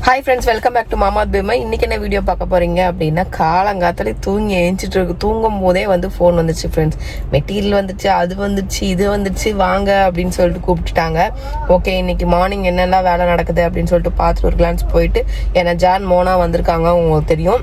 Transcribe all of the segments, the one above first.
Hi friends, welcome back to மாமா பேமா. இன்றைக்கி என்ன வீடியோ பார்க்க போகிறீங்க அப்படின்னா, காலங்காத்தாலே தூங்கி எழுந்திட்டு இருக்கு. தூங்கும் போதே வந்து ஃபோன் வந்துச்சு ஃப்ரெண்ட்ஸ். மெட்டீரியல் வந்துச்சு, அது வந்துச்சு, இது வந்துச்சு, வாங்க அப்படின்னு சொல்லிட்டு கூப்பிட்டுட்டாங்க. ஓகே, இன்னைக்கு மார்னிங் என்னெல்லாம் வேலை நடக்குது அப்படின்னு சொல்லிட்டு பார்த்துட்டு ஒரு கிளான்ஸ் போயிட்டு, ஏன்னா ஜான் மோனா வந்திருக்காங்க, உங்களுக்கு தெரியும்,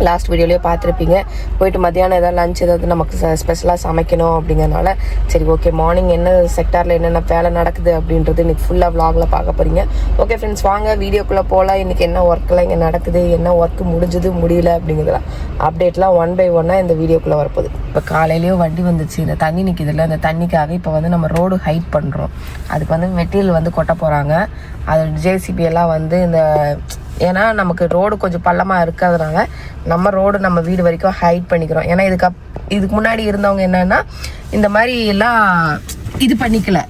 லாஸ்ட் வீடியோலேயே பார்த்துருப்பீங்க. போயிட்டு மத்தியானம் ஏதாவது லஞ்ச் ஏதாவது நமக்கு ஸ்பெஷலாக சமைக்கணும் அப்படிங்கிறனால சரி ஓகே, மார்னிங் என்ன செக்டாரில் என்னென்ன வேலை நடக்குது அப்படின்றது இன்றைக்கி ஃபுல்லாக விலாகில் பார்க்க போகிறீங்க. ஓகே ஃப்ரெண்ட்ஸ், வாங்க வீடியோக்குள்ளே போகலாம். இன்றைக்கி என்ன ஒர்க்கெலாம் இங்கே நடக்குது, என்ன ஒர்க்கு முடிஞ்சது முடியல அப்படிங்கிறதுலாம் அப்டேட்லாம் ஒன் பை ஒன்னாக இந்த வீடியோக்குள்ளே வரப்போகுது. இப்போ காலையிலேயும் வண்டி வந்துச்சு, இந்த தண்ணி நிற்கிதில்ல, அந்த தண்ணிக்காக இப்போ வந்து நம்ம ரோடு ஹைட் பண்ணுறோம். அதுக்கு வந்து மெட்டீரியல் வந்து கொட்ட போகிறாங்க. அது ஜேசிபி எல்லாம் வந்து இந்த ஏன்னா நமக்கு ரோடு கொஞ்சம் பள்ளமாக இருக்கிறதுனால நம்ம ரோடு நம்ம வீடு வரைக்கும் ஹைட் பண்ணிக்கிறோம். ஏன்னா இதுக்கு முன்னாடி இருந்தவங்க என்னென்னா இந்த மாதிரி எல்லாம் இது பண்ணிக்கல.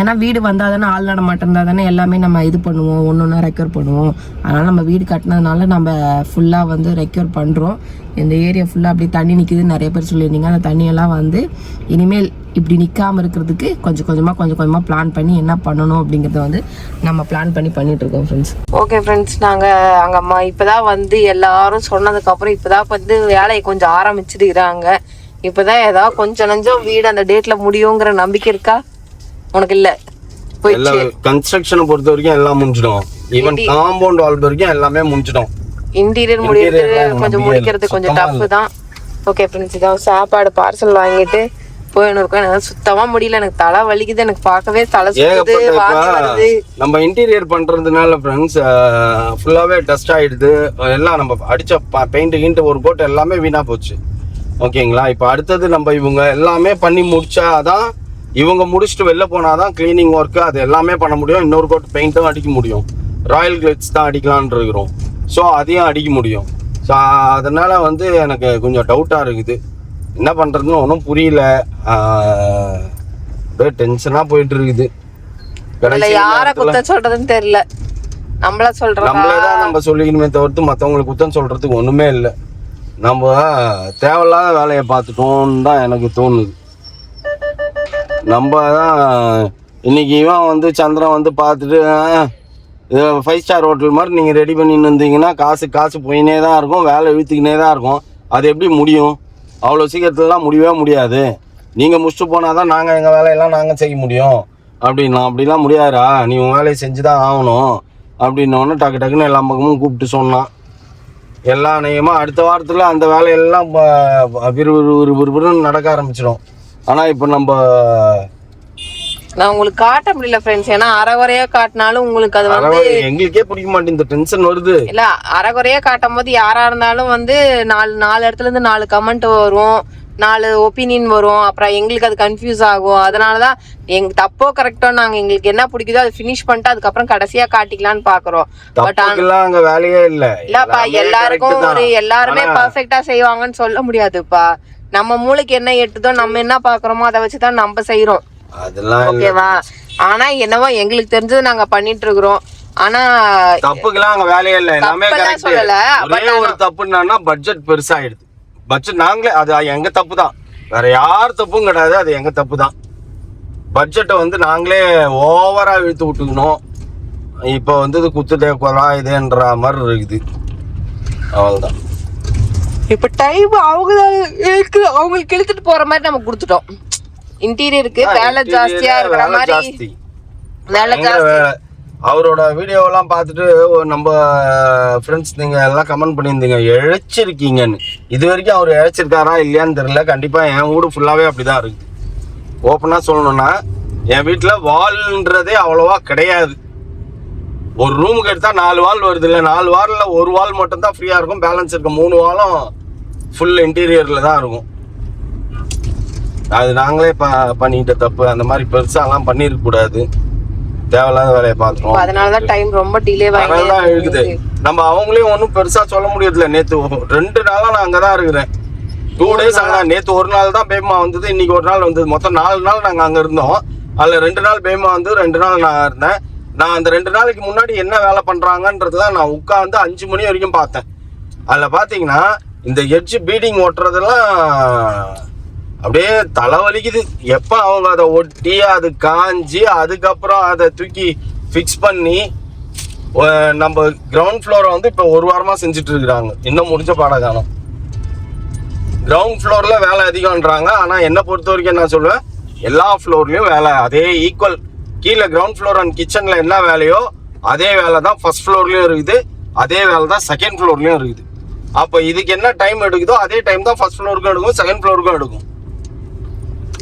ஏன்னா வீடு வந்தால் தானே, ஆள் நடமாட்டம் இருந்தால் தானே எல்லாமே நம்ம இது பண்ணுவோம், ஒன்று ஒன்றா ரெக்யூர் பண்ணுவோம். அதனால் நம்ம வீடு கட்டினதுனால நம்ம ஃபுல்லாக வந்து ரெக்யூர் பண்ணுறோம். இந்த ஏரியா ஃபுல்லாக அப்படி தண்ணி நிற்கிதுன்னு நிறைய பேர் சொல்லியிருந்தீங்க. அந்த தண்ணியெல்லாம் வந்து இனிமேல் இப்படி நிற்காமல் இருக்கிறதுக்கு கொஞ்சம் கொஞ்சமாக பிளான் பண்ணி என்ன பண்ணணும் அப்படிங்கிறத வந்து நம்ம பிளான் பண்ணிகிட்ருக்கோம் ஃப்ரெண்ட்ஸ். ஓகே ஃப்ரெண்ட்ஸ், நாங்கள் அங்கே இப்போ தான் வந்து எல்லாரும் சொன்னதுக்கப்புறம் இப்போ தான் வந்து வேலையை கொஞ்சம் ஆரம்பிச்சிருக்கிறாங்க. இப்போ தான் ஏதாவது கொஞ்சம் நஞ்சம் வீடு அந்த டேட்டில் முடியுங்கிற நம்பிக்கை இருக்கா உனக்கு? இல்ல, கன்ஸ்ட்ரக்ஷனை பொறுத்த வரைக்கும் எல்லாம் முடிஞ்சிடும். ஈவன் காம்பவுண்ட் வால் வரைக்கும் எல்லாமே முடிஞ்சிடும். இன்டீரியர் முடிக்கிறது கொஞ்சம் முடிக்கிறது கொஞ்சம் டஃப் தான். ஓகே ஃப்ரெண்ட்ஸ், இதான் சாப்பாடு பார்சல் வாங்கிட்டு போயின்னு இருக்கோம். எனக்கு சுத்தமா முடியல, எனக்கு தலை வலிக்குது, எனக்கு பார்க்கவே தலை சுத்துது, வாந்தி வருது. நம்ம இன்டீரியர் பண்றதுனால ஃப்ரெண்ட்ஸ் ஃபுல்லாவே டஸ்ட் ஆயிடுது. எல்லாம் நம்ம அடிச்ச பெயிண்ட் கிண்ட் ஒரு கோட் எல்லாமே வீணா போச்சு. ஓகேங்களா? இப்போ அடுத்தது நம்ம இவங்க எல்லாமே பண்ணி முடிச்சாதான், இவங்க முடிச்சுட்டு வெளில போனாதான் கிளீனிங் ஒர்க்கு அது எல்லாமே பண்ண முடியும். இன்னொரு கோட் பெயிண்ட்டும் அடிக்க முடியும். ராயல் கிளிட்ஸ் தான் அடிக்கலான் இருக்கிறோம். ஸோ அதையும் அடிக்க முடியும். ஸோ அதனால வந்து எனக்கு கொஞ்சம் டவுட்டாக இருக்குது, என்ன பண்ணுறதுன்னு ஒன்றும் புரியல. டென்ஷனாக போயிட்டு இருக்குது. யாரை குத்தம் சொல்றதுன்னு தெரியல, நம்மளே தான் நம்ம சொல்லிக்கணுமே தவிர்த்து மற்றவங்களுக்கு குத்தம் சொல்றதுக்கு ஒன்றுமே இல்லை. நம்ம தேவையில்லாத வேலையை பார்த்துட்டோன்னு தான் எனக்கு தோணுது. நம்ம தான் இன்னைக்கு இவன் வந்து சந்திரன் வந்து பார்த்துட்டு 5 ஸ்டார் ஹோட்டல் மாதிரி நீங்கள் ரெடி பண்ணின்னு இருந்தீங்கன்னா காசு போயினே தான் இருக்கும், வேலை இழுத்துக்கினே தான் இருக்கும். அது எப்படி முடியும்? அவ்வளோ சீக்கிரத்துலலாம் முடியவே முடியாது. நீங்கள் முடிச்சுட்டு போனால் தான் நாங்கள் எங்கள் வேலையெல்லாம் நாங்கள் செய்ய முடியும் அப்படிலாம் முடியாதா, நீ உன் வேலையை செஞ்சு தான் ஆகணும் அப்படின்னோடனே டக்குன்னு எல்லா பக்கமும் கூப்பிட்டு சொன்னான். எல்லா நயமாக அடுத்த வாரத்தில் அந்த வேலையெல்லாம் விறுவிறுன்னு நடக்க ஆரம்பிச்சிடும். ஆனால் இப்போ நான் உங்களுக்கு காட்ட முடியல ஃப்ரெண்ட்ஸ். ஏன்னா அரைகுறையா காட்டினாலும் உங்களுக்கு அது வந்து எங்களுக்கே பிடிக்க மாட்டேங்குது, இந்த டென்ஷன் வருது. இல்ல, அரைகுறையா காட்டும் போது யாரா இருந்தாலும் வந்து நாலு இடத்துல இருந்து 4 கமெண்ட் வரும், 4 ஒப்பீனியன் வரும். அப்புறம் எங்களுக்கு அது கன்ஃபியூஸ் ஆகும். அதனாலதான் எங்க தப்போ கரெக்டோ நாங்க எங்களுக்கு என்ன பிடிக்குதோ அதை ஃபினிஷ் பண்ணிட்டு அதுக்கப்புறம் கடைசியா காட்டிக்கலான்னு பாக்குறோம். பட் அங்க வேலையே இல்லப்பா, எல்லாருக்கும் எல்லாருமே பர்ஃபெக்டா செய்வாங்கன்னு சொல்ல முடியாதுப்பா. நம்ம மூளைக்கு என்ன எட்டுதோ, நம்ம என்ன பாக்குறோமோ அதை வச்சுதான் நம்ம செய்யறோம். ஓகேவா? ஆனா என்னவோ எங்களுக்கு தெரிஞ்சது நாங்க பண்ணிட்டு இருக்கிறோம். ஆனா தப்புக்கெல்லாம் அங்க வேலையே இல்ல, எல்லாமே சொல்லல. ஒரே ஒரு தப்புன்னா பட்ஜெட் பெருசாயிடுது. பட்ஜெட் நாங்களே, அது எங்க தப்பு தான், வேற யார் தப்பும் கிடையாது, அது எங்க தப்பு தான். பட்ஜெட்டை வந்து நாங்களே ஓவரா இழுத்து விட்டுக்கணும். இப்போ வந்து குத்துட்டே கொலா இதுன்ற மாதிரி இருக்குது. அவ்வளவுதான். இப்ப டைம் அவங்களுக்கு இழுத்துட்டு போற மாதிரி நம்ம கொடுத்துட்டோம். இன்டீரியருக்கு வேலை ஜாஸ்தியா இருக்கிற மாதிரி வேலை ஜாஸ்தி. அவரோட வீடியோவெல்லாம் பார்த்துட்டு நம்ம ஃப்ரெண்ட்ஸ் நீங்கள் எல்லாம் கமெண்ட் பண்ணியிருந்தீங்க இழைச்சிருக்கீங்கன்னு. இது வரைக்கும் அவர் இழைச்சிருக்காரா இல்லையான்னு தெரியல. கண்டிப்பாக என் வீடு ஃபுல்லாகவே அப்படி தான் இருக்குது. ஓப்பனாக சொல்லணும்னா என் வீட்டில் வால்ன்றதே அவ்வளோவா கிடையாது. ஒரு ரூமுக்கு எடுத்தால் 4 வால் வருது இல்லை, 4 வாலில் 1 வால் மட்டும்தான் ஃப்ரீயாக இருக்கும். பேலன்ஸ் இருக்க 3 வாலும் ஃபுல் இன்டீரியரில் தான் இருக்கும். அது நாங்களே பண்ணிக்கிட்ட தப்பு. அந்த மாதிரி பெருசாலாம் பண்ணிருக்க கூடாது. தேவையில்லாத வேலையை பார்த்துருவோம். அதனாலதான் டைம் ரொம்ப டிலே இருக்குது. நம்ம அவங்களையும் ஒன்றும் பெருசா சொல்ல முடியல. நேற்று 2 நாளா நான் அங்கதான் இருக்கிறேன். 2 டேஸ் ஆனா, நேற்று ஒரு நாள் தான் பேமா வந்தது, இன்னைக்கு ஒரு நாள் வந்தது. மொத்தம் 4 நாள் நாங்க அங்க இருந்தோம். அதுல 2 நாள் பேமா வந்து 2 நாள் நான் இருந்தேன். நான் அந்த 2 நாளைக்கு முன்னாடி என்ன வேலை பண்றாங்கன்றதுலாம் நான் உட்காந்து 5 மணி வரைக்கும் பார்த்தேன். அதுல பாத்தீங்கன்னா இந்த எட்ஜ் பீடிங் ஓட்டுறதெல்லாம் அப்படியே தலைவலிக்குது. எப்போ அவங்க அதை ஒட்டி அது காஞ்சி அதுக்கப்புறம் அதை தூக்கி ஃபிக்ஸ் பண்ணி நம்ம கிரவுண்ட் ஃப்ளோரை வந்து இப்போ ஒரு வாரமாக செஞ்சுட்டு இருக்கிறாங்க, இன்னும் முடிஞ்ச பாடம் காணும். கிரவுண்ட் ஃப்ளோரில் வேலை அதிகம்ன்றாங்க. ஆனால் என்னை பொறுத்த வரைக்கும் என்ன சொல்லுவேன், எல்லா ஃப்ளோர்லேயும் வேலை அதே ஈக்குவல். கீழே கிரவுண்ட் ஃப்ளோர் அண்ட் கிச்சனில் என்ன வேலையோ அதே வேலை தான் ஃபர்ஸ்ட் ஃப்ளோர்லேயும் இருக்குது, அதே வேலை தான் செகண்ட் ஃப்ளோர்லேயும் இருக்குது. அப்போ இதுக்கு என்ன டைம் எடுக்குதோ அதே டைம் தான் ஃபர்ஸ்ட் ஃப்ளோருக்கும் எடுக்கும், செகண்ட் ஃப்ளோருக்கும் எடுக்கும்.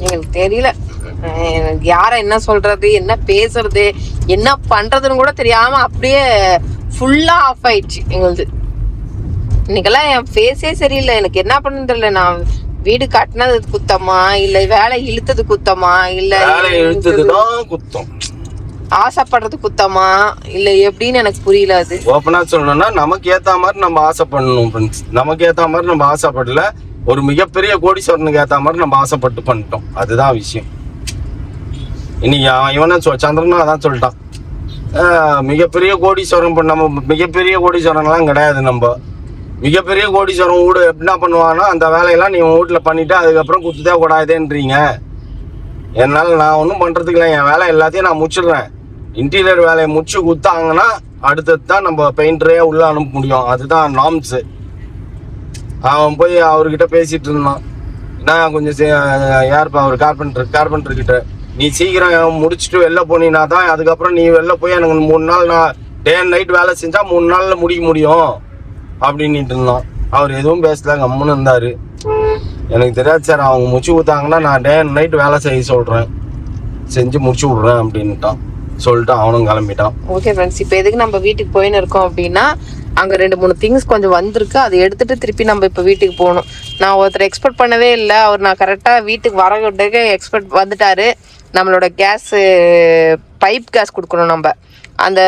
எனக்கு தெரியல யார என்ன சொல்றது, என்ன பேசுறது, என்ன பண்றதுன்னு கூட தெரியாம அப்படியே ஃபுல்லா ஆஃப் ஆயிடுச்சு எங்களுக்கு. இன்னைக்கெல்லாம் என் ஃபேஸே சரியில்லை. எனக்கு என்ன பண்ணுன்னு தெரியல. நான் வீடு கட்டினது குத்தமா, இல்ல வேலை இழுத்தது குத்தமா, இல்ல இழுத்ததுதான் குத்தம், ஆசைப்படுறது குத்தமா, இல்ல எப்படின்னு எனக்கு புரியல. அது ஓப்பனா சொல்லணும்னா நமக்கு ஏத்த மாதிரி நம்ம ஆசைப்படணும் ஃப்ரெண்ட்ஸ். நமக்கு ஏத்த மாதிரி நம்ம ஆசைப்படல, ஒரு மிகப்பெரிய கோடீஸ்வரனுக்கு ஏத்த மாதிரி நம்ம ஆசைப்பட்டு பண்ணிட்டோம். அதுதான் விஷயம். இன்னைக்கு இவன சந்திரனும் அதான் சொல்லிட்டான், மிகப்பெரிய கோடீஸ்வரன் நம்ம மிகப்பெரிய கோடீஸ்வரன்லாம் கிடையாது. நம்ம மிகப்பெரிய கோடீஸ்வரன் வீடு என்ன பண்ணுவாங்கன்னா, அந்த வேலையெல்லாம் நீ உன் வீட்டில் பண்ணிட்டு அதுக்கப்புறம் குத்துதே கூடாதுன்றீங்க. என்னால் நான் ஒன்றும் பண்ணுறதுக்கு இல்லை, என் வேலை எல்லாத்தையும் நான் முடிச்சிடுறேன். இன்டீரியர் வேலையை முடிச்சு கொடுத்தாங்கன்னா அடுத்தது தான் நம்ம பெயிண்டரே உள்ளே அனுப்ப முடியும். அதுதான் நார்ம்ஸு. அவன் போய் அவர்கிட்ட பேசிகிட்டு இருந்தான், நான் கொஞ்சம் யாருப்பா அவர் கார்பெண்டர்கிட்ட, நீ சீக்கிரம் முடிச்சுட்டு வெளில போனீங்கன்னா தான் அதுக்கப்புறம் நீ வெளில போய் எனக்கு 3 நாள் நான் டே அண்ட் நைட் வேலை செஞ்சால் 3 நாளில் முடிக்க முடியும் அப்படின்ட்டு இருந்தான். அவர் எதுவும் பேசல, கம்முன்னு இருந்தார். எனக்கு தெரியாது சார், அவங்க முடிச்சு கொடுத்தாங்கன்னா நான் டே அண்ட் நைட் வேலை செய்ய சொல்கிறேன், செஞ்சு முடிச்சு விட்றேன் அப்படின்ட்டான். சொல்லிட்டு அவனும் கிளம்பிட்டான். ஓகே ஃப்ரெண்ட்ஸ், இப்போ எதுக்கு நம்ம வீட்டுக்கு போயின்னு இருக்கோம் அப்படின்னா, அங்கே 2-3 திங்ஸ் கொஞ்சம் வந்திருக்கு. அதை எடுத்துட்டு திருப்பி நம்ம இப்போ வீட்டுக்கு போகணும். நான் ஒருத்தர் எக்ஸ்பெக்ட் பண்ணவே இல்லை. அவர் நான் கரெக்டாக வீட்டுக்கு வரவிட்டே எக்ஸ்பெக்ட் வந்துட்டாரு. நம்மளோட கேஸு பைப் கேஸ் கொடுக்கணும். நம்ம அந்த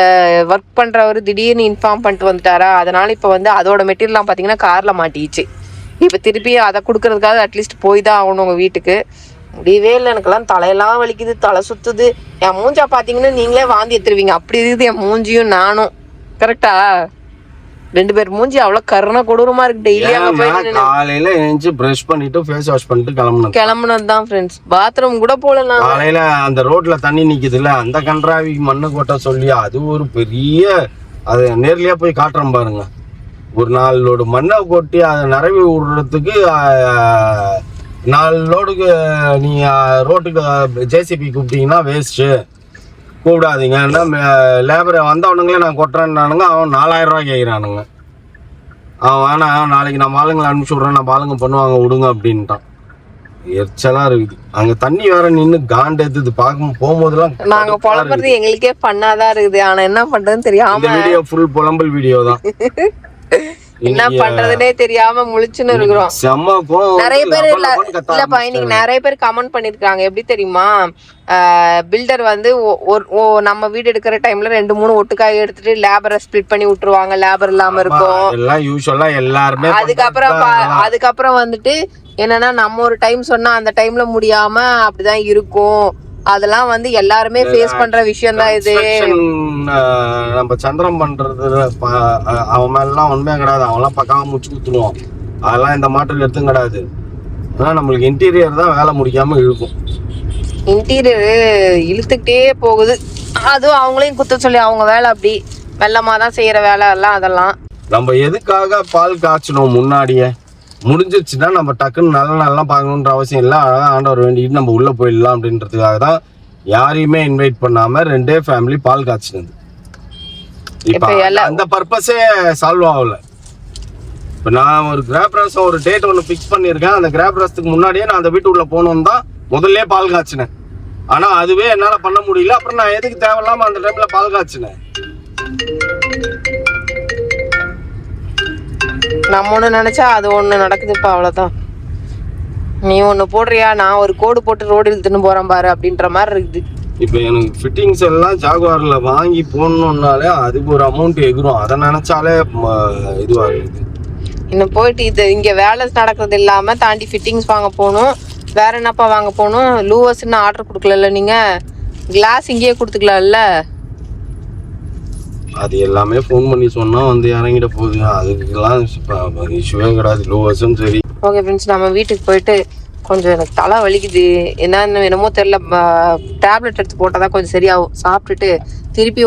ஒர்க் பண்ணுறவர் திடீர்னு இன்ஃபார்ம் பண்ணிட்டு வந்துட்டாரா, அதனால இப்போ வந்து அதோட மெட்டீரியல்லாம் பார்த்தீங்கன்னா காரில் மாட்டிச்சு. இப்போ திருப்பி அதை கொடுக்கறதுக்காக அட்லீஸ்ட் போய் தான் ஆகணும் உங்கள் வீட்டுக்கு. முடியவே இல்லை, எனக்கெல்லாம் தலையெல்லாம் வலிக்குது, தலை சுற்றுது. என் மூஞ்சா பார்த்தீங்கன்னா நீங்களே வாந்தி எடுத்துருவீங்க, அப்படி இருக்குது என் மூஞ்சியும் நானும். கரெக்டா? 2 பேர் மூஞ்சி அவ்வளோ கருணை கொடூரமா இருக்கு. டெய்லி அங்கே போய் காலையில எழுந்து பிரஷ் பண்ணிட்டு ஃபேஸ் வாஷ் பண்ணிட்டு கிளம்புனது தான் ஃப்ரெண்ட்ஸ். பாத்ரூம் கூட போல. நான் காலையில அந்த ரோட்ல தண்ணி நிக்குதுல்ல, அந்த கன்றாவி மண்ணு கொட்ட சொல்லி அது ஒரு பெரிய, அது நேர்லயே போய் காட்டுறேன் பாருங்க. ஒரு 4 லோடு மண்ணை கொட்டி அதை நிரவி விடுறதுக்கு 4 லோடுக்கு நீ ரோட்டுக்கு ஜேசிபி கூப்பிட்டீங்கன்னா வேஸ்ட்டு. கூப்பிடாதீங்க, லேபரை வந்தவனுங்களே நான் கொட்டுறேன்னானுங்க. அவன் 4000 ரூபா கேட்குறானுங்க. அவன் வேணாம், நாளைக்கு நான் ஆளுங்களை அனுப்பிச்சி விட்றேன், நான் ஆளுங்க பண்ணுவாங்க விடுங்க அப்படின்ட்டான். எரிச்சலா இருக்குது. அங்க தண்ணி வேற நின்று காண்டு எடுத்து பார்க்கும் போகும்போதெல்லாம் நாங்க புலம்புறது எங்களுக்கே பண்ணாதான் இருக்குது. ஆனா என்ன பண்றதுன்னு தெரியாம இந்த வீடியோ ஃபுல் புலம்பல் வீடியோ தான். என்ன பண்றதுனே தெரியாம முழிச்சுன்னு இருக்கிறோம். நிறைய பேர் இல்லப்பா, இன்னைக்கு நிறைய பேர் கமெண்ட் பண்ணிருக்காங்க. எப்படி தெரியுமா, பில்டர் வந்து நம்ம வீடு எடுக்கிற டைம்ல 2-3 ஒட்டுக்காய் எடுத்துட்டு லேபரை ஸ்பிளிட் பண்ணி விட்டுருவாங்க, லேபர் இல்லாம இருக்கும். அதுக்கப்புறம் வந்துட்டு என்னன்னா, நம்ம ஒரு டைம் சொன்னா அந்த டைம்ல முடியாம அப்படிதான் இருக்கும். அதெல்லாம் வந்து எல்லாருமே ஃபேஸ் பண்ற விஷயம் தான் இது. நம்ம சந்திரம் பண்றது அவன் மேலாம் உண்மையா கிடையாது. அவன்லாம் பக்காவா முடிச்சு குத்துருவான். அதெல்லாம் இந்த மாற்றம் எடுத்தும் கிடையாது. ஆனா நம்மளுக்கு இன்டீரியர் தான் வேலை முடிக்காம இழுக்கும். இன்டீரியர் இழுத்துக்கிட்டே போகுது. அதுவும் அவங்களையும் குத்த சொல்லி அவங்க வேலை அப்படி வெள்ளமா தான் செய்யற வேலை எல்லாம். அதெல்லாம் நம்ம எதுக்காக பால் காய்ச்சணும் முன்னாடியே முடிஞ்சிருச்சுன்னா நம்ம டக்குன்னு நல்லா பார்க்கணுன்ற அவசியம் இல்லை. அழகாக ஆண்டவர் வேண்டிட்டு நம்ம உள்ள போயிடலாம் அப்படின்றதுக்காக தான் யாரையுமே இன்வைட் பண்ணாம 2 ஃபேமிலி பால் காய்ச்சினது. இப்போ அந்த பர்பஸே சால்வ் ஆகல. இப்போ நான் ஒரு கிராப்ரஸம் ஒரு டேட் ஒன்று ஃபிக்ஸ் பண்ணியிருக்கேன். அந்த கிராப்ரஸத்துக்கு முன்னாடியே நான் அந்த வீட்டு உள்ள போகணுன்னு தான் முதல்ல பால் காய்ச்சினேன். ஆனா அதுவே என்னால் பண்ண முடியல. அப்புறம் நான் எதுக்கு தேவையில்லாம அந்த டைம்ல பால் காய்ச்சினேன். நம்ம ஒண்ணு நினைச்சா அது ஒண்ணு நடக்குதுப்பா, அவ்வளவுதான். நீ ஒண்ணு போடுறியா, நான் ஒரு கோடு போட்டு ரோடு இழுத்துன்னு போறேன் பாரு அப்படின்ற மாதிரி இருக்குது. இப்போ எனக்கு ஃபிட்டிங்ஸ் எல்லாம் ஜாகுவார்ல வாங்கி போடணும்னாலே அதுக்கு ஒரு அமௌண்ட் எகுரும். அதை நினைச்சாலே இதுவா இருக்குது. இன்னும் போயிட்டு இது இங்க வேலை நடக்கிறது இல்லாம தாண்டி ஃபிட்டிங்ஸ் வாங்க போகணும். வேற என்னப்பா வாங்க போகணும்? லூவர்ஸ்ன்னு ஆர்டர் கொடுக்கல நீங்க, கிளாஸ் இங்கேயே கொடுத்துக்கலாம்ல. அது எல்லாமே ஃபோன் பண்ணி சொன்னா வந்து இறங்கிட போகுது. அதுக்கெல்லாம் இஷ்யூவே கிடையாது. லூவர்ஸும் சரி. ஓகே ஃப்ரெண்ட்ஸ், நம்ம வீட்டுக்கு போயிட்டு கொஞ்சம் எனக்கு தலை வலிக்குது, என்னமோ தெரியல. டேப்லெட் எடுத்து போட்டால் தான் கொஞ்சம் சரியாகும். சாப்பிட்டுட்டு திருப்பி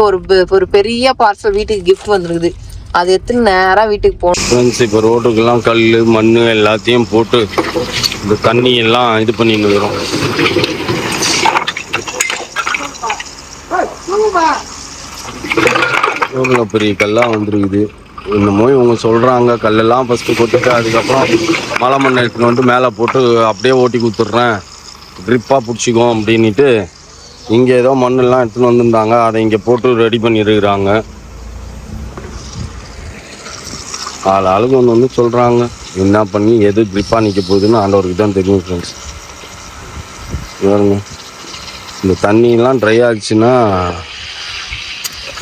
ஒரு பெரிய பார்சல் வீட்டுக்கு கிஃப்ட் வந்துருக்குது, அது எத்தனை நேரம் வீட்டுக்கு போகணும் ஃப்ரெண்ட்ஸ். இப்போ ரோட்டுக்கெல்லாம் கல் மண் எல்லாத்தையும் போட்டு இந்த தண்ணி எல்லாம் இது பண்ணிட்டு வரும். எவ்வளோ பெரிய கல்லாக வந்துருக்குது. இன்னமோ இவங்க சொல்கிறாங்க கல்லெல்லாம் ஃபஸ்ட்டு கொட்டிட்டு அதுக்கப்புறம் மலை மண்ணை எடுத்துன்னு வந்து மேலே போட்டு அப்படியே ஓட்டி கொடுத்துட்றேன், ட்ரிப்பாக பிடிச்சிக்கும் அப்படின்ட்டு இங்கே ஏதோ மண்ணெல்லாம் எடுத்துன்னு வந்துருந்தாங்க, அதை இங்கே போட்டு ரெடி பண்ணியிருக்கிறாங்க. ஆளுக்கு ஒன்று சொல்கிறாங்க, என்ன பண்ணி எது ட்ரிப்பாக நிற்க போகுதுன்னு ஆண்டவருக்கு தான் தெரியும் ஃப்ரெண்ட்ஸ். பாருங்க, இந்த தண்ணியெல்லாம் ட்ரை ஆகிடுச்சுன்னா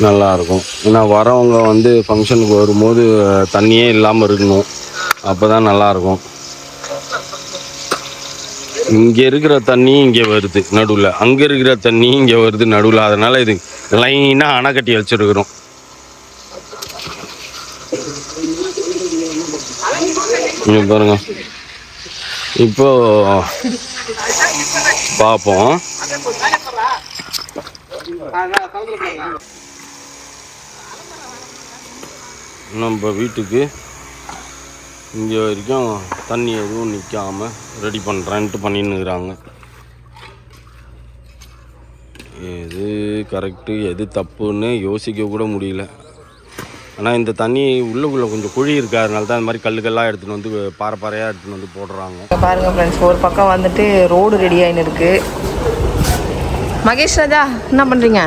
நல்லாயிருக்கும். ஏன்னா வரவங்க வந்து ஃபங்க்ஷனுக்கு வரும்போது தண்ணியே இல்லாமல் இருக்கணும், அப்போ தான் நல்லாயிருக்கும். இங்கே இருக்கிற தண்ணி இங்கே வருது நடுவில், அங்கே இருக்கிற தண்ணி இங்கே வருது நடுவில். அதனால் இது லைனாக அணை கட்டி வச்சுருக்குறோம். பாருங்க, இப்போ பார்ப்போம். நம்ம வீட்டுக்கு இங்கே வரைக்கும் தண்ணி எதுவும் நிற்காமல் ரெடி பண்ணுறேன்ட்டு பண்ணின்னுக்குறாங்க. எது கரெக்டு எது தப்புன்னு யோசிக்க கூட முடியல. ஆனால் இந்த தண்ணி உள்ளுக்குள்ளே கொஞ்சம் குழி இருக்காதனால தான் இந்த மாதிரி கல்லுக்கெல்லாம் எடுத்துகிட்டு வந்து பாறையாக எடுத்துகிட்டு வந்து போடுறாங்க. பாருங்கள் ஃப்ரெண்ட்ஸ், ஒரு பக்கம் வந்துட்டு ரோடு ரெடி ஆகின்னு இருக்கு. மகேஷ் ராஜா என்ன பண்ணுறீங்க?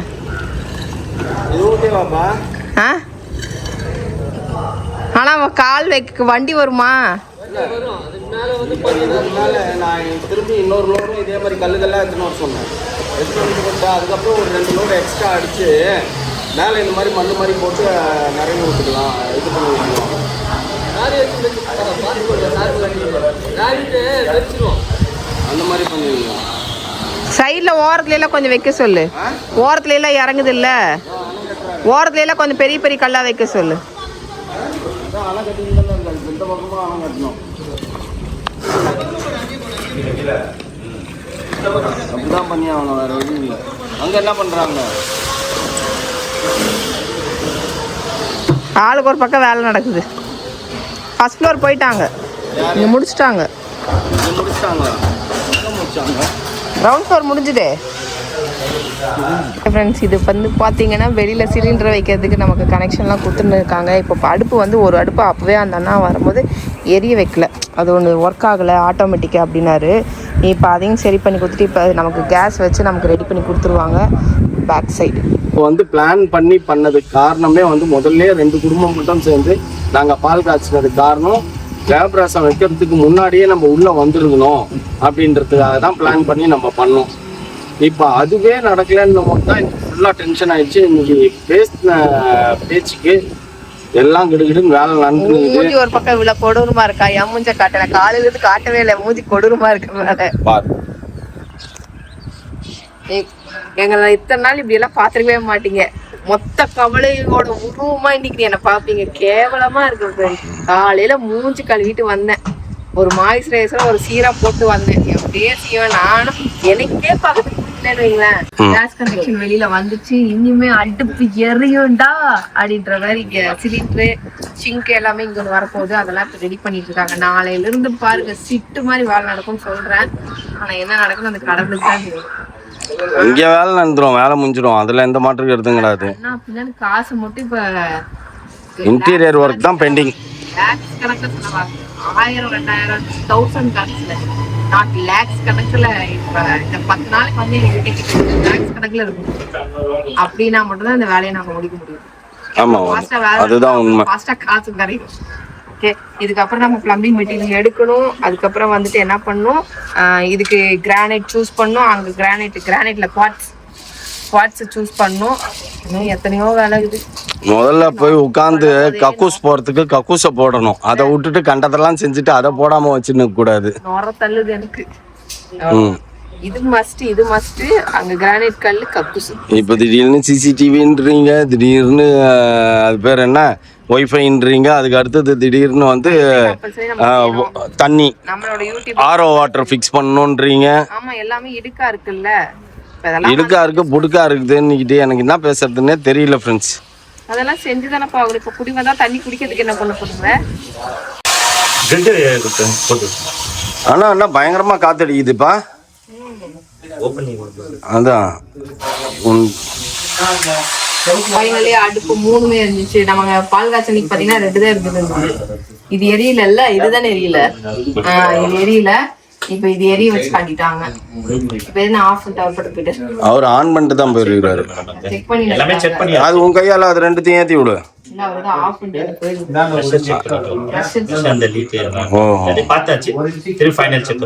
ஓகேவாப்பா? ஆ, ஆனால் கால் வைக்க வண்டி வருமா? நான் திரும்பி இன்னொரு லோடும் இதே மாதிரி கல்லுக்கெல்லாம் எடுத்துன்னு வர சொன்னேன். எடுத்துன்னு வந்து போட்டு அதுக்கப்புறம் ஒரு 2 லோடு எக்ஸ்ட்ரா அடித்து மேலே இந்த மாதிரி மண் மாதிரி போட்டு நிறைய விட்டுக்கலாம், இது பண்ணி விட்டுக்கலாம். அந்த மாதிரி பண்ணிடலாம். சைடில் ஓரத்துலாம் கொஞ்சம் வைக்க சொல்லு. ஓரத்துலாம் இறங்குது இல்லை, ஓரத்துலாம் கொஞ்சம் பெரிய பெரிய கல்லாக வைக்க சொல்லு. அணை கட்டிங்கன்னா இந்த பக்கமாக அணை கட்டணும். அப்படிதான் பண்ணி ஆகணும், வேறு வழி இல்லை. அங்கே என்ன பண்ணுறாங்க? ஆளுக்கு ஒரு பக்கம் வேலை நடக்குது. ஃபர்ஸ்ட் ஃப்ளோர் போயிட்டாங்க, இங்கே முடிச்சிட்டாங்க. கிரவுண்ட் ஃப்ளோர் முடிஞ்சுதே ஃப்ரெண்ட்ஸ். இது வந்து பார்த்தீங்கன்னா வெளியில் சிலிண்டர் வைக்கிறதுக்கு நமக்கு கனெக்ஷன்லாம் கொடுத்துன்னு இருக்காங்க. இப்போ அடுப்பு வந்து ஒரு அடுப்பு அப்போவே அந்த அண்ணா வரும்போது எரிய வைக்கல, அது ஒன்று ஒர்க் ஆகலை ஆட்டோமேட்டிக்காக அப்படின்னாரு. இப்போ அதையும் சரி பண்ணி கொடுத்துட்டு இப்போ நமக்கு கேஸ் வச்சு நமக்கு ரெடி பண்ணி கொடுத்துருவாங்க பேக் சைடு. இப்போ வந்து பிளான் பண்ணி பண்ணதுக்கு காரணமே வந்து முதல்ல 2 குடும்பம் மட்டும் சேர்ந்து நாங்கள் பால் காய்ச்சினதுக்கு காரணம் ஜெயபிரகாசம் வைக்கிறதுக்கு முன்னாடியே நம்ம உள்ளே வந்துருக்கணும் அப்படின்றதுக்காக தான் பிளான் பண்ணி நம்ம பண்ணோம். இப்போ அதுவே நடக்கலன்னு போது தான் இன்னைக்கு ஃபுல்லாக டென்ஷன் ஆயிடுச்சு. இன்னைக்கு பேசின பேச்சுக்கு எல்லாம் கிடுகிடுன்னு வேலை நடந்து. மூஞ்சி ஒரு பக்கம் இவ்வளோ கொடூரமா இருக்கா, என் மூஞ்ச காட்டல, காலையில இருந்து காட்டவே இல்லை, மூஞ்சி கொடூரமா இருக்கு மேலே. எங்களை இத்தனை நாள் இப்படி எல்லாம் பார்த்துருக்கவே மாட்டீங்க. மொத்த கவலையோட உருவமா இன்னைக்கு என்னை பார்ப்பீங்க. கேவலமா இருக்கு. காலையில மூஞ்சி கழுவிட்டு வந்தேன், ஒரு மாய்ஸ்சரைசர் ஒரு சீரா போட்டு வந்தேன். அப்படியே செய்வேன் நானும், எனக்கே பார்க்க வைங்களேன். கேஸ் கனெக்ஷன் வெளியில வந்துச்சு, இனிமே அடுப்பு எரியும்டா அப்படின்ற மாதிரி சிலிண்டரு சிங்க் எல்லாமே இங்க வரப்போகுது. அதெல்லாம் இப்ப ரெடி பண்ணிட்டு இருக்காங்க. நாளையில இருந்து பாருங்க சிட்டு மாதிரி வேலை நடக்கும்னு சொல்றேன். ஆனா என்ன நடக்குன்னு அந்த கடவுளுக்கு தான் தெரியும். இங்க வேலை நடந்துரும், வேலை முடிஞ்சிடும், அதுல எந்த மாற்றம் எடுத்தும் கிடையாது. பின்னாடி காசு மட்டும் இப்ப இன்டீரியர் ஒர்க் தான் பெண்டிங். லேக்ஸ் கணக்குல செலவாகுது, 1000 2000 1000 கணக்குல, நாட் லேக்ஸ் கணக்குல. இப்ப இந்த 10 நாளைக்கு வந்து லேக்ஸ் கணக்குல இருக்கும். அப்படின்னா மட்டும்தான் இந்த வேலையை நாங்க முடிக்க முடியும். ஆமா, அதுதான் உண்மை. ஃபாஸ்டா காசு கிடைக்கும். ஓகே, இதுக்கப்புறம் நம்ம பிளம்பிங் மெட்டீரியல் எடுக்கணும். அதுக்கப்புறம் வந்துட்டு என்ன பண்ணணும், இதுக்கு கிரானைட் சூஸ் பண்ணணும். அங்கே கிரானைட்ல குவாட்ஸ் சூஸ் பண்ணணும். இன்னும் எத்தனையோ வேலை இருக்குது. முதல்ல போய் உட்காந்து கக்கூஸ் போறதுக்கு கக்கூஸை போடணும். அதை விட்டுட்டு கண்டதெல்லாம் செஞ்சுட்டு அதை போடாம வச்சுன்னு கூடாது. நொற தள்ளுது எனக்கு. இது மஸ்ட் அங்க கிரானைட் கல்லு கக்குசு. இப்போ திடீர்னு சிசிடிவின்றீங்க, திடீர்னு அது பேர் என்ன ஒய்ஃபைன்றீங்க, அதுக்கு அடுத்தது திடீர்னு வந்து தண்ணி நம்மளோட யூடியூப் ஆரோ வாட்டர் ஃபிக்ஸ் பண்ணணுன்றீங்க. ஆமா எல்லாமே இடுக்கா இருக்குல்ல, இடுக்கா இருக்கு புடுக்கா இருக்குதுன்னுக்கிட்டு எனக்கு என்ன பேசுறதுன்னே தெரியல ஃப்ரெண்ட்ஸ். அதெல்லாம் செஞ்சு தானப்பா அவரு. இப்போ குடிவந்தா தண்ணி குடிக்கிறதுக்கு என்ன பண்ண போடுங்க. ஆனா என்ன பயங்கரமா காத்தடிக்குதுப்பா. அதான் ஃபைனலி அடுப்பு 3மே இருந்துச்சு. நம்ம பால் காய்ச்சலுக்கு பாத்தீங்கன்னா 2 தான் இருக்குது. இது எரியல, இதுதானே எரியல. இது எரியல. இப்ப இது எரிய வச்சு காட்டிட்டாங்க. இப்ப என்ன ஆஃப் பண்ணிட்டு போயிட்டு அவர் ஆன் பண்ணிட்டு தான் போயிருக்காரு. செக் பண்ணி அது உன் கையால அது ரெண்டுத்தையும் ஏத்தி விடு. இல்ல அவர்தான் ஆஃப் பண்ணிட்டு போயிருக்கு. அந்த லீக் அது பார்த்தாச்சு. திருப்பி ஃபைனல் செக்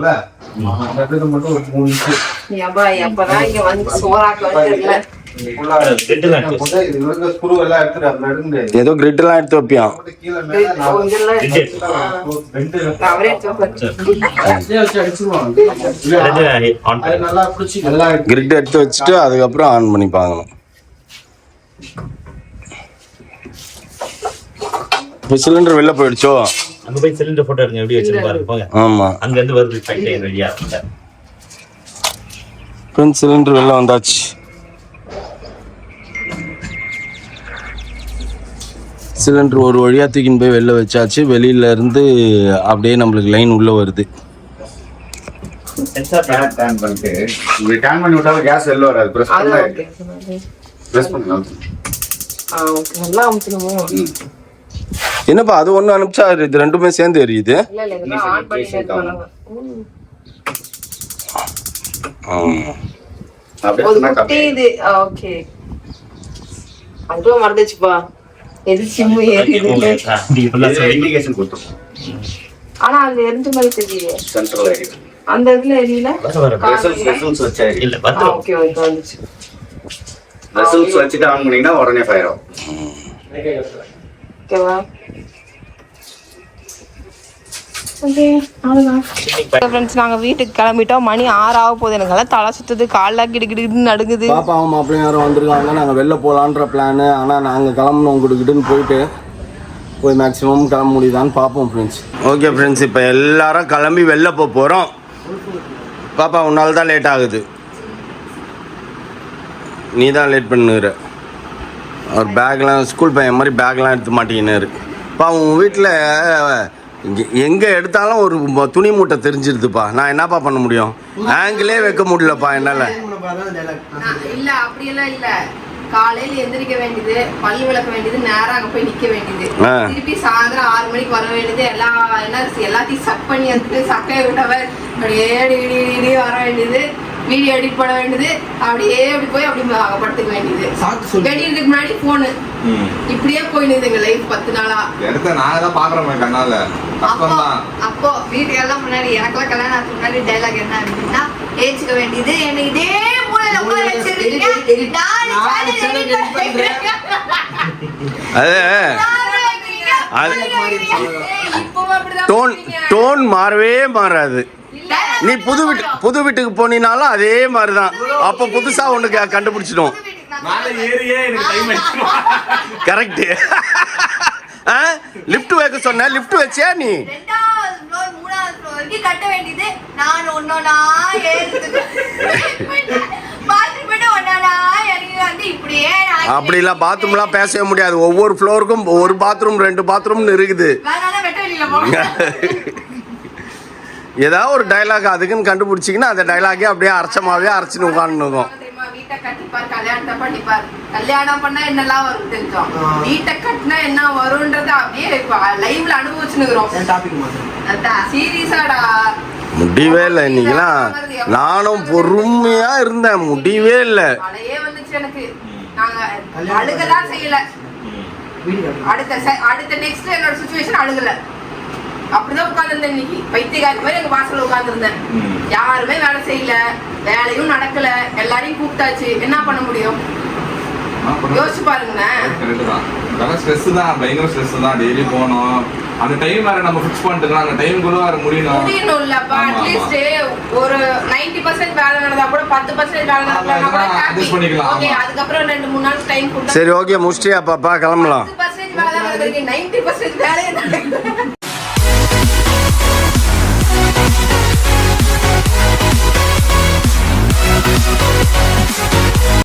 எப்பதான் இங்க வந்து சோறாக்க வந்துருக்கல. ஏதோ கிரிட் எல்லாம் எடுத்து வைப்பியான். கிரிட் எடுத்து வச்சுட்டு அதுக்கப்புறம் ஆன் பண்ணி பார்க்கணும். இப்போ சிலிண்டர் வெளில போயிடுச்சோ? அங்க போய் சிலிண்டர் போட்டோ எடுங்க, எப்படி வச்சிருப்பாரு போங்க. ஆமா, அங்க இருந்து வருது ஃபைட் ரெடியா. ஃப்ரெண்ட்ஸ் சிலிண்டர் வெளில வந்தாச்சு. சிலிண்டர் ஒரு வழியாக தூக்கின்னு போய் வெளில வச்சாச்சு. வெளியில இருந்து அப்படியே நம்மளுக்கு லைன் உள்ள வருது. சென்சார் டேன் பண்ணிட்டு இப்படி டேன் பண்ணி விட்டாலும் கேஸ் வெளில வராது. பிரஸ் பண்ணுங்க. நல்லா அமுத்தணுமோ? என்னப்பா அது ஒண்ணு அனுப்பிச்சா இது ரெண்டுமே சேர்ந்து எரியுது. மறந்துச்சுப்பா. எது சிம்மு ஏறிடுது. ஆனா அது எரிஞ்ச மாதிரி தெரியல. சென்ட்ரல் ஏரியா அந்த இதுல எரியல. இல்ல பத்திரம். ஓகே ஓகே வந்துச்சு. வெசல்ஸ் வச்சிட்டு ஆன் பண்ணீங்கன்னா உடனே ஃபயர் ஆகும். ஓகேவா? ஃப்ரெண்ட்ஸ் நாங்கள் வீட்டுக்கு கிளம்பிட்டோம். மணி 6 ஆக போகுது. எனக்கெல்லாம் தலை சுற்றுது, காலெலாம் கிடுகிடுன்னு நடுங்குது. பாப்பாவும் மாப்பிள்ளையும் யாரும் வந்திருக்காங்க. நாங்கள் வெளில போகலான்ற பிளானு. ஆனால் நாங்கள் கிளம்பணும் கிடுகிடுன்னு போயிட்டு போய் மேக்ஸிமம் கிளம்ப முடியுதான்னு பார்ப்போம் ஃப்ரெண்ட்ஸ். ஓகே ஃப்ரெண்ட்ஸ், இப்போ எல்லாரும் கிளம்பி வெளில போகிறோம். பாப்பா உன்னால தான் லேட் ஆகுது, நீ தான் லேட் பண்ணுற. அவர் பேக்லாம் ஸ்கூல் பையன் மாதிரி பேக்லாம் எடுத்து மாட்டிக்கினாரு. இப்போ உன் வீட்டில் எங்கே எடுத்தாலும் ஒரு துணி மூட்டை தெரிஞ்சிருதுப்பா. நான் என்னப்பா பண்ண முடியும்? ஆங்கிளே வைக்க முடியலப்பா என்னால். இல்லை அப்படியெல்லாம் இல்லை. காலையில் எந்திரிக்க வேண்டியது, பல்லு விளக்க வேண்டியது, நேரம் அங்கே போய் நிற்க வேண்டியது, திருப்பி சாயந்தரம் 6 மணிக்கு வர வேண்டியது, எல்லாத்தையும் சக் பண்ணி எடுத்துட்டு சக்கையை விட்டவர் அப்படியே வர வேண்டியது, வீடியோ எடிட் பண்ண வேண்டியது, அப்படியே அப்படி போய் அப்படி படுத்துக்க வேண்டியது. வெடிக்கிறதுக்கு முன்னாடி போனு இப்படியே போயிடுது எங்க லைஃப் 10 நாளா. அப்போ வீட்டுக்கு எல்லாம் முன்னாடி எனக்கெல்லாம் கல்யாணம் முன்னாடி டைலாக் என்ன அப்படின்னா, ஏச்சுக்க வேண்டியது என்ன இதே மூலையில உட்கார வச்சிருக்கீங்க. டோன் மாறவே மாறாது. நீ புது வீட்டுக்கு போனீனாலும் அதே மாதிரிதான். அப்ப புதுசா ஒண்ணு கண்டுபிடிச்சிடும். கரெக்ட். லிஃப்ட் வைக்க சொன்ன, லிஃப்ட் வச்சியா நீ? கட்ட வேண்டியது நான் ஒன்னொன்னா அப்படிலாம் பாத்ரூம்லாம் பேசவே முடியாது. ஒவ்வொரு ஃப்ளோருக்கும் ஒரு பாத்ரூம் 2 பாத்ரூம்னு இருக்குது. ஏதாவது ஒரு டைலாக் அதுக்குன்னு கண்டுபிடிச்சிங்கன்னா அந்த டைலாக்கே அப்படியே அரைச்சமாவே அரைச்சின்னு உட்காந்துருக்கும். வீட்டை கட்டிப்பார், கல்யாணத்தை பண்ணிப்பார். கல்யாணம் பண்ணா என்னெல்லாம் வரும் தெரிஞ்சோம், வீட்டை கட்டினா என்ன வரும்ன்றத அப்படியே லைவ்ல அனுபவிச்சுன்னுக்குறோம். சீரியஸாடா முடியவே இல்லை. இன்னைக்கெல்லாம் நானும் பொறுமையா இருந்தேன், முடியவே இல்லை. அலையே வந்துச்சு எனக்கு. நாங்க அழுகதான் செய்யல. அடுத்த நெக்ஸ்ட் என்னோட சிச்சுவேஷன் அழுகல. அப்படிதான் உட்கார்ந்துருந்தேன் இன்னைக்கு. பைத்தியக்காரி மாதிரி எங்க வாசல்ல உட்கார்ந்துருந்தேன். யாருமே வேலை செய்யல, வேலையும் நடக்கல. எல்லாரையும் கூப்பிட்டாச்சு, என்ன பண்ண முடியும்? யோசிச்சு பாருங்களேன். ஸ்ட்ரெஸ் தான், பயங்கர ஸ்ட்ரெஸ் தான். டெய்லி போனோம், அந்த டைம் வேற நம்ம ஃபிக்ஸ் பண்ணிட்டு அந்த டைமுக்குள்ள வேற முடியணும்லப்பா. அட்லீஸ்ட் ஒரு 90% வேலை நடந்தா கூட 10% வேலை நடந்தா கூட adjust பண்ணிக்கலாம். ஓகே, அதுக்கப்புறம் 2-3 நாள் டைம் கொடுத்தா சரி ஓகே முடிச்சிட்டியா பாப்பா கிளம்பலாம். 10% வேலை நடக்குது, 90% வேலையே நடக்குது.